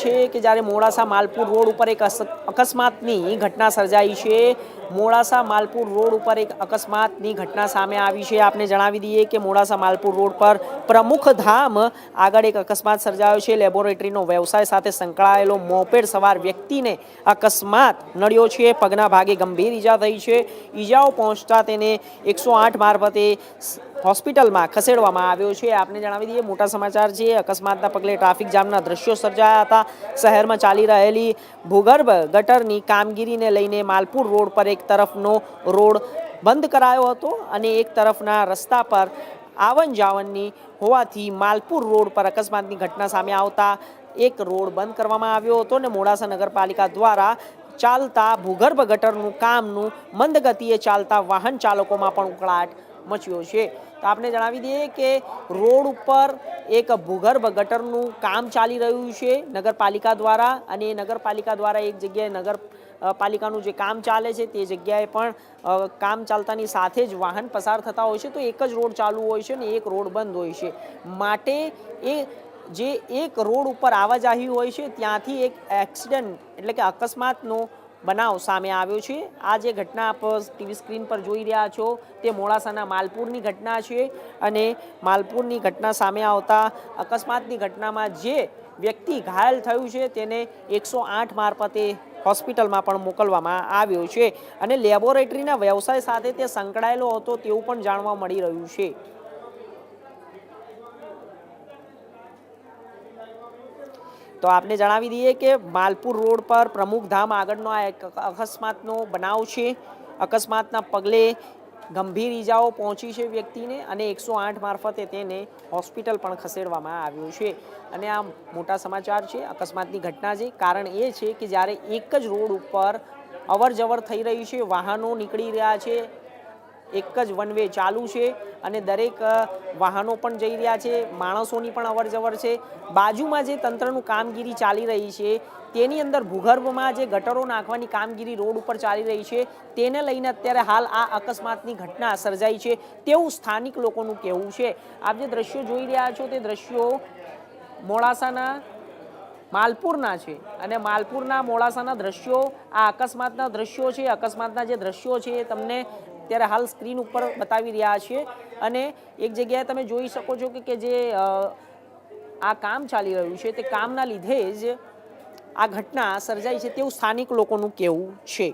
છે કે જ્યારે મોડાસા માલપુર રોડ ઉપર એક અકસ્માતની ઘટના સર્જાઈ છે। મોડાસા માલપુર રોડ ઉપર એક અકસ્માતની ઘટના સામે આવી છે। આપને જણાવી દઈએ કે મોડાસા માલપુર રોડ પર પ્રમુખ ધામ આગળ એક અકસ્માત સર્જાયો છે। લેબોરેટરીનો વ્યવસાય સાથે સંકળાયેલો મોપેડ સવાર વ્યક્તિને અકસ્માત નડ્યો છે। પગના ભાગે ગંભીર ઈજા થઈ છે। ઈજાઓ પહોંચતા તેને 108 મારફતે હોસ્પિટલમાં ખસેડવામાં આવ્યો છે। આપને જણાવી દઈએ મોટા સમાચાર છે। અકસ્માતના પગલે ટ્રાફિક જામના દ્રશ્યો સર્જાયા હતા। શહેરમાં ચાલી રહેલી ભૂગર્ભ ગટરની કામગીરીને લઈને માલપુર રોડ પર એક તરફનો રોડ બંધ કરાયો હતો અને એક તરફના રસ્તા પર આવન જાવનની હોવાથી માલપુર રોડ પર અકસ્માતની ઘટના સામે આવતા એક રોડ બંધ કરવામાં આવ્યો હતો અને મોડાસા નગરપાલિકા દ્વારા ચાલતા ભૂગર્ભ ગટરનું કામનું મંદ ગતિએ ચાલતા વાહન ચાલકોમાં પણ ઉકળાટ મચ્યો છે। તો આપણે જણાવી દઈએ કે રોડ ઉપર એક ભૂગર્ભ ગટરનું કામ ચાલી રહ્યું છે નગરપાલિકા દ્વારા અને નગરપાલિકા દ્વારા એક જગ્યાએ નગરપાલિકાનું જે કામ ચાલે છે તે જગ્યાએ પણ કામ ચાલતાની સાથે જ વાહન પસાર થતા હોય છે। તો એક જ રોડ ચાલુ હોય છે ને એક રોડ બંધ હોય છે, માટે એ જે એક રોડ ઉપર આવાજાહી હોય છે ત્યાંથી એક એક્સિડન્ટ એટલે કે અકસ્માતનો બનાવ સામે આવ્યો છે। આ જે ઘટના આપ ટીવી સ્ક્રીન પર જોઈ રહ્યા છો તે મોડાસાના માલપુરની ઘટના છે અને માલપુરની ઘટના સામે આવતા અકસ્માતની ઘટનામાં જે વ્યક્તિ ઘાયલ થયું છે તેને 108 મારફતે હોસ્પિટલમાં પણ મોકલવામાં આવ્યો છે અને લેબોરેટરીના વ્યવસાય સાથે તે સંકળાયેલો હતો તેવું પણ જાણવા મળી રહ્યું છે। તો આપને જણાવી દઈએ કે માલપુર રોડ પર પ્રમુખ ધામ આગળનો આ એક અકસ્માતનો બનાવ છે। અકસ્માતના પગલે ગંભીર ઈજાઓ પહોંચી છે વ્યક્તિને અને 108 મારફતે તેને હોસ્પિટલ પણ ખસેડવામાં આવ્યો છે અને આ મોટા સમાચાર છે। અકસ્માતની ઘટના છે, કારણ એ છે કે જ્યારે એક જ રોડ ઉપર અવર જવર થઈ રહી છે, વાહનો નીકળી રહ્યા છે, એક જ વન વે ચાલુ છે અને દરેક વાહનો પણ જઈ રહ્યા છે, માણસોની પણ અવર જવર છે। બાજુમાં જે તંત્રનું કામગીરી ચાલી રહી છે તેની અંદર ભૂગર્ભમાં જે ગટરો નાખવાની કામગીરી રોડ ઉપર ચાલી રહી છે તેને લઈને અત્યારે હાલ આ અકસ્માતની ઘટના સર્જાઈ છે તેવું સ્થાનિક લોકોનું કહેવું છે। આપ જે દ્રશ્યો જોઈ રહ્યા છો તે દ્રશ્યો મોડાસાના માલપુરના છે અને માલપુરના મોડાસાના દ્રશ્યો આ અકસ્માતના દ્રશ્યો છે। અકસ્માતના જે દ્રશ્યો છે એ તમને અત્યારે હાલ સ્ક્રીન ઉપર બતાવી રહ્યા છીએ અને એક જગ્યાએ તમે જોઈ શકો છો કે જે આ કામ ચાલી રહ્યું છે તે કામના લીધે જ આ ઘટના સર્જાઈ છે તેવું સ્થાનિક લોકોનું કહેવું છે।